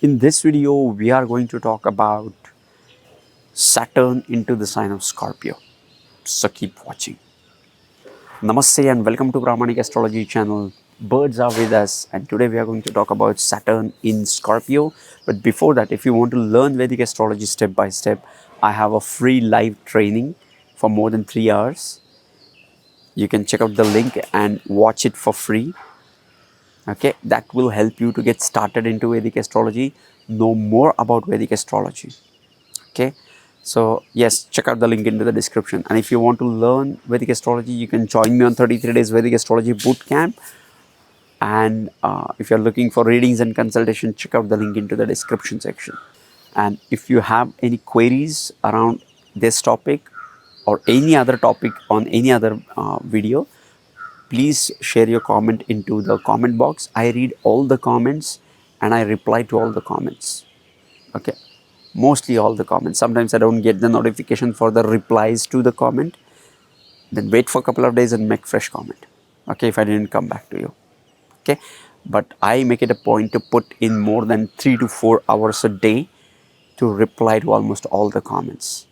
In this video, we are going to talk about Saturn into the sign of Scorpio. So keep watching. Namaste and welcome to Brahmanic Astrology channel. Birds are with us, and today we are going to talk about Saturn in Scorpio. But before that, if you want to learn Vedic astrology step by step, I have a free live training for more than 3 hours. You can check out the link and watch it for free. Okay, that will help you to get started into Vedic astrology, know more about Vedic astrology. Okay, so yes, check out the link into the description. And if you want to learn Vedic astrology, you can join me on 33 days Vedic astrology boot camp. And if you're looking for readings and consultation, check out the link into the description section. And if you have any queries around this topic or any other topic on any other video, please share your comment into the comment box. I read all the comments and I reply to all the comments. Okay, mostly all the comments. Sometimes I don't get the notification for the replies to the comment. Then wait for a couple of days and make fresh comment. Okay, if I didn't come back to you. Okay, but I make it a point to put in more than 3 to 4 hours a day to reply to almost all the comments.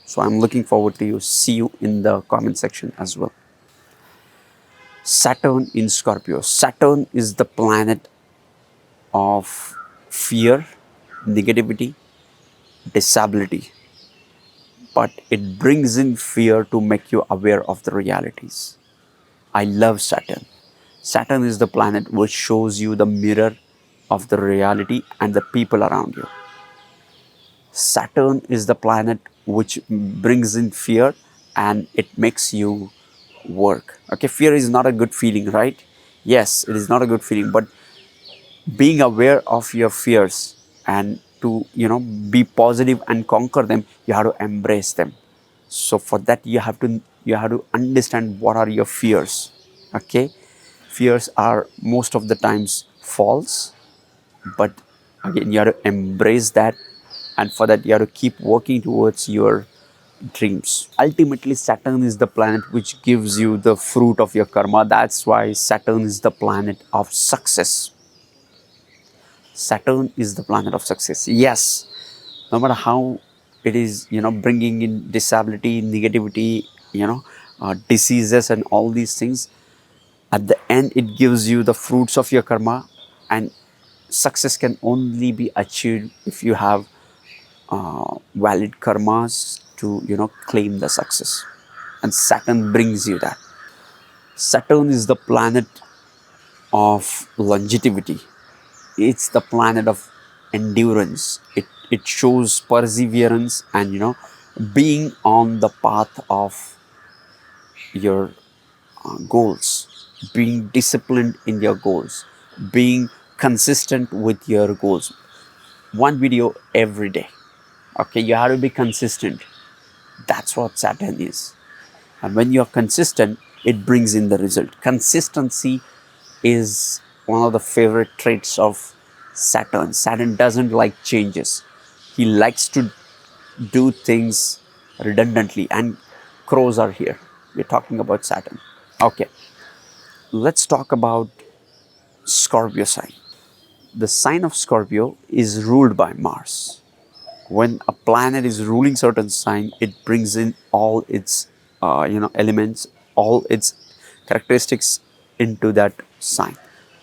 So I'm looking forward to you. See you in the comment section as well. Saturn in Scorpio. Saturn is the planet of fear, negativity, disability, but it brings in fear to make you aware of the realities. I love Saturn. Saturn is the planet which shows you the mirror of the reality and the people around you. Saturn is the planet which brings in fear and it makes you work. Okay, fear is not a good feeling, right? Yes, it is not a good feeling, but being aware of your fears and to be positive and conquer them, you have to embrace them. So for that you have to understand what are your fears. Okay, fears are most of the times false, but again you have to embrace that, and for that you have to keep working towards your dreams. Ultimately, Saturn is the planet which gives you the fruit of your karma. That's why Saturn is the planet of success. Saturn is the planet of success. Yes, no matter how it is, bringing in disability, negativity, diseases, and all these things, at the end, it gives you the fruits of your karma, and success can only be achieved if you have valid karmas to, claim the success. And Saturn brings you that. Saturn is the planet of longevity. It's the planet of endurance. It shows perseverance and being on the path of your goals, being disciplined in your goals, being consistent with your goals. One video every day. Okay, you have to be consistent. That's what Saturn is. And when you are consistent, it brings in the result. Consistency is one of the favorite traits of Saturn. Saturn doesn't like changes. He likes to do things redundantly, and crows are here. We're talking about Saturn. Okay, let's talk about Scorpio sign. The sign of Scorpio is ruled by Mars. When a planet is ruling certain sign, it brings in all its elements, all its characteristics into that sign.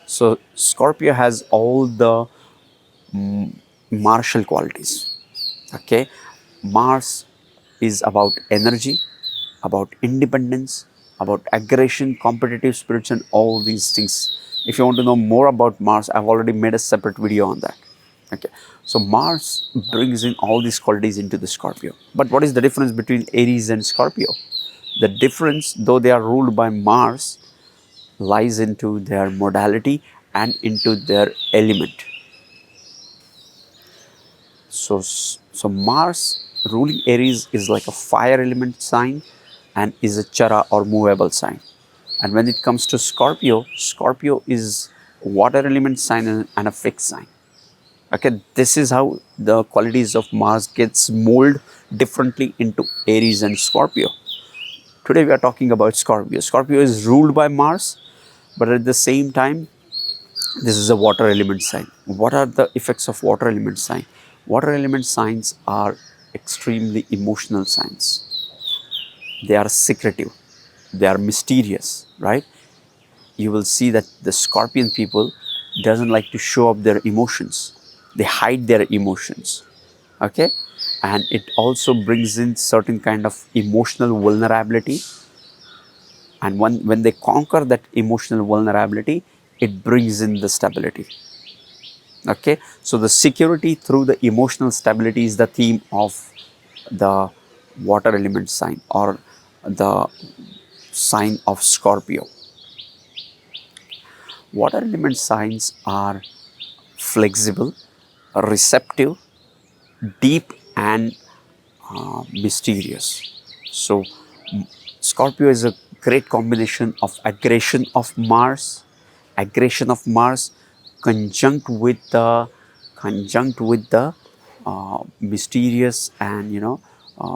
So Scorpio has all the martial qualities. Okay, Mars is about energy, about independence, about aggression, competitive spirits, and all these things. If you want to know more about Mars, I've already made a separate video on that. Okay, so Mars brings in all these qualities into the Scorpio. But what is the difference between Aries and Scorpio? The difference, though they are ruled by Mars, lies into their modality and into their element. So Mars ruling Aries is like a fire element sign and is a chara or movable sign. And when it comes to Scorpio, Scorpio is water element sign and a fixed sign. Okay, this is how the qualities of Mars gets molded differently into Aries and Scorpio. Today we are talking about Scorpio. Scorpio is ruled by Mars, but at the same time, This is a water element sign. What are the effects of water element sign? Water element signs are extremely emotional signs. They are secretive, they are mysterious, right? You will see that the Scorpion people doesn't like to show up their emotions. They hide their emotions. Okay, and it also brings in certain kind of emotional vulnerability, and when they conquer that emotional vulnerability, it brings in the stability. Okay, so the security through the emotional stability is the theme of the water element sign, or the sign of Scorpio. Water element signs are flexible, receptive, deep, and mysterious. So Scorpio is a great combination of aggression of Mars, conjunct with the mysterious and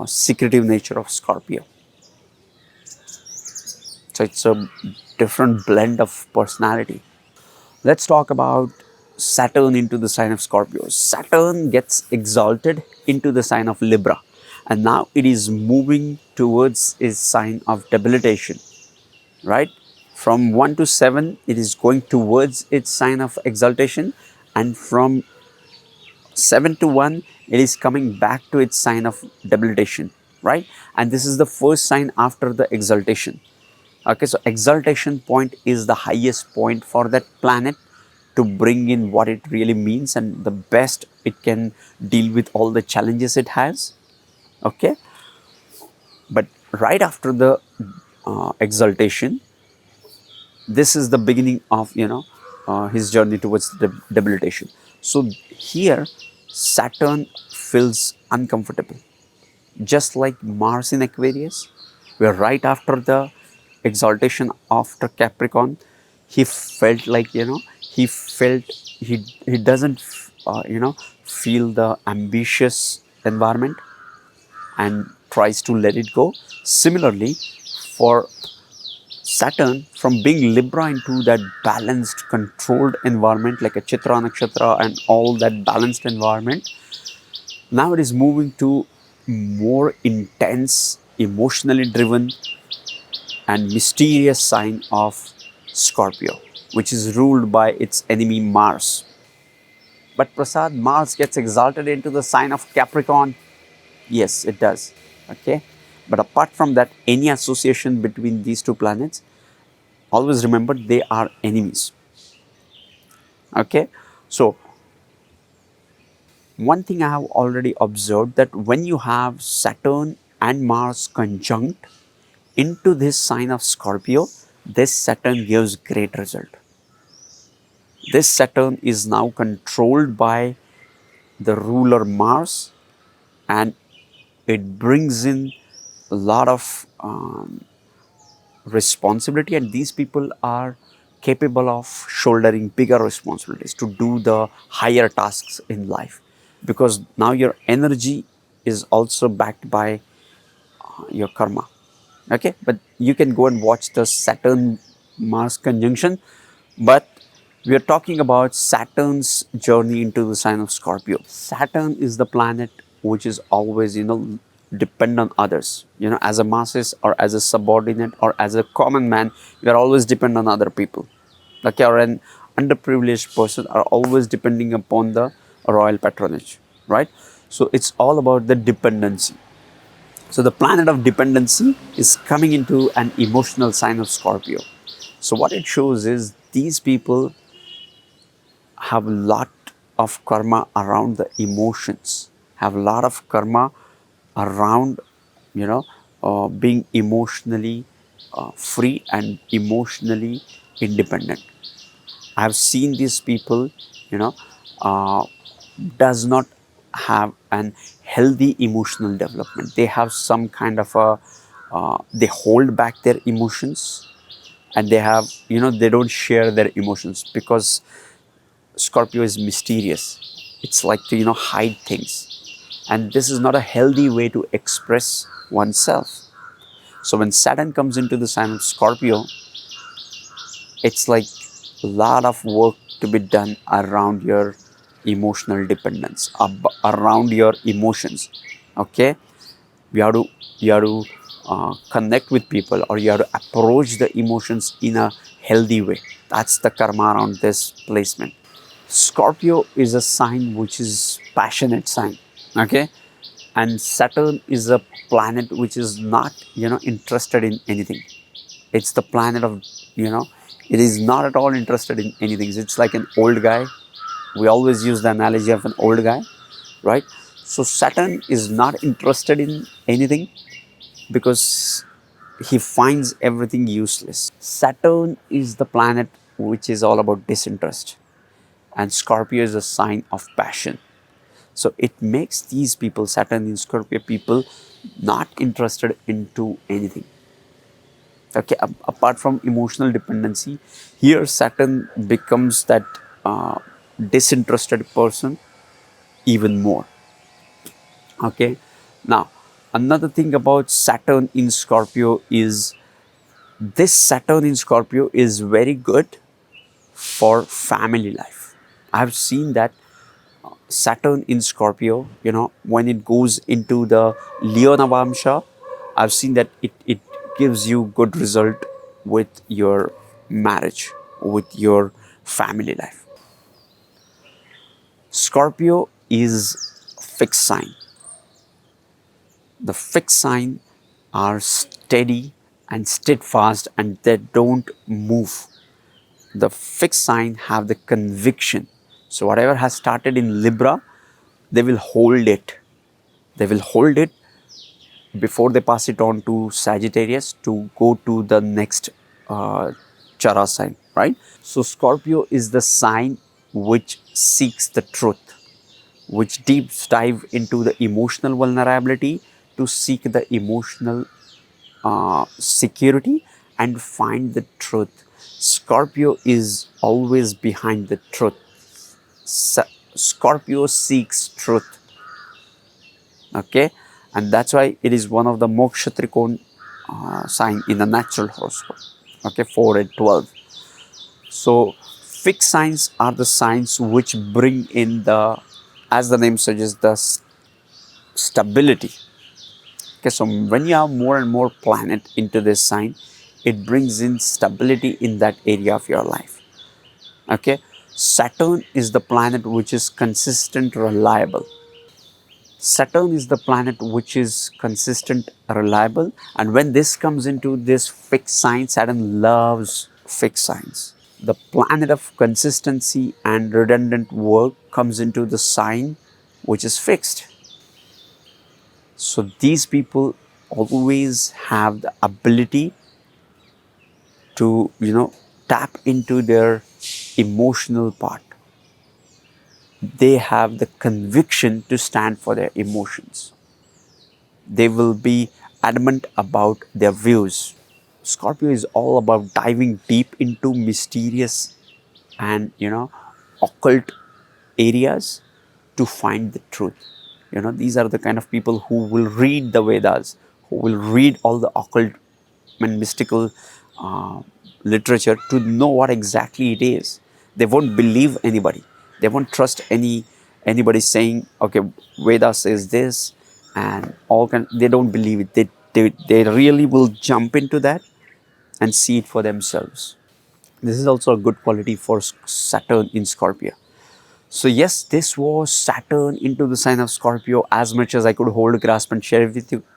secretive nature of Scorpio. So it's a different blend of personality. Let's talk about Saturn into the sign of Scorpio. Saturn gets exalted into the sign of Libra, and now it is moving towards its sign of debilitation, right? From 1 to 7, it is going towards its sign of exaltation, and from 7 to 1, it is coming back to its sign of debilitation, right? And this is the first sign after the exaltation. Okay, so exaltation point is the highest point for that planet to bring in what it really means and the best it can deal with all the challenges it has. Okay, but right after the exaltation, this is the beginning of his journey towards the debilitation. So here Saturn feels uncomfortable, just like Mars in Aquarius, where right after the exaltation after Capricorn, he felt like he doesn't feel the ambitious environment and tries to let it go. Similarly, for Saturn, from being Libra into that balanced, controlled environment like a Chitra Nakshatra and all that balanced environment, now it is moving to more intense, emotionally driven, and mysterious sign of Scorpio, which is ruled by its enemy Mars. But Prasad, Mars gets exalted into the sign of Capricorn. Yes, it does. Okay. But apart from that, any association between these two planets, always remember they are enemies. Okay. So, one thing I have already observed, that when you have Saturn and Mars conjunct into this sign of Scorpio, this Saturn gives great result. This Saturn is now controlled by the ruler Mars, and it brings in a lot of responsibility, and these people are capable of shouldering bigger responsibilities to do the higher tasks in life, because now your energy is also backed by your karma. Okay, but you can go and watch the Saturn Mars conjunction, but we are talking about Saturn's journey into the sign of Scorpio. Saturn is the planet which is always depend on others. As a masses or as a subordinate or as a common man, you are always depend on other people. Okay, or an underprivileged person are always depending upon the royal patronage, right? So it's all about the dependency. So the planet of dependency is coming into an emotional sign of Scorpio. So what it shows is these people have a lot of karma around the emotions, have a lot of karma around, being emotionally free and emotionally independent. I have seen these people, you know, uh, does not have an healthy emotional development. They have some kind of they hold back their emotions, and they have, they don't share their emotions because Scorpio is mysterious. It's like to, hide things. And this is not a healthy way to express oneself. So when Saturn comes into the sign of Scorpio, it's like a lot of work to be done around your emotional dependence, around your emotions. Okay, you have to connect with people, or you have to approach the emotions in a healthy way. That's the karma around this placement. Scorpio is a sign which is passionate sign. Okay, and Saturn is a planet which is not interested in anything. It's the planet of it is not at all interested in anything. It's like an old guy. We always use the analogy of an old guy, right? So Saturn is not interested in anything because he finds everything useless. Saturn is the planet which is all about disinterest, and Scorpio is a sign of passion. So it makes these people, Saturn in Scorpio people, not interested into anything. Okay, apart from emotional dependency, here Saturn becomes that uh, disinterested person even more. Okay, now another thing about Saturn in Scorpio is this Saturn in Scorpio is very good for family life. I've seen that Saturn in Scorpio, when it goes into the Leo Navamsha, I've seen that it gives you good result with your marriage, with your family life. Scorpio is fixed sign. The fixed sign are steady and steadfast, and they don't move. The fixed sign have the conviction. So whatever has started in Libra, they will hold it. They will hold it before they pass it on to Sagittarius to go to the next Chara sign, right? So Scorpio is the sign which seeks the truth, which deep dive into the emotional vulnerability to seek the emotional security and find the truth. Scorpio is always behind the truth. Scorpio seeks truth. Okay, and that's why it is one of the moksha trikon sign in the natural horoscope. Okay, 4 and 12. So fixed signs are the signs which bring in the, as the name suggests, the stability. Okay, so when you have more and more planet into this sign, it brings in stability in that area of your life. Okay, Saturn is the planet which is consistent, reliable. Saturn is the planet which is consistent, reliable, and when this comes into this fixed sign, Saturn loves fixed signs. The planet of consistency and redundant work comes into the sign which is fixed. So these people always have the ability to, tap into their emotional part. They have the conviction to stand for their emotions. They will be adamant about their views. Scorpio is all about diving deep into mysterious and occult areas to find the truth. These are the kind of people who will read the Vedas, who will read all the occult and mystical uh, literature to know what exactly it is. They won't believe anybody. They won't trust anybody saying, okay, Veda says this, and they don't believe it. They really will jump into that and see it for themselves. This is also a good quality for Saturn in Scorpio. So yes, this was Saturn into the sign of Scorpio, as much as I could hold, grasp and share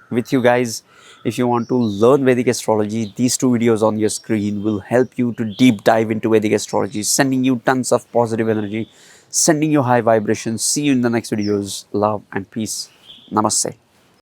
with you guys. If you want to learn Vedic astrology, these two videos on your screen will help you to deep dive into Vedic astrology, sending you tons of positive energy, sending you high vibrations. See you in the next videos. Love and peace. Namaste.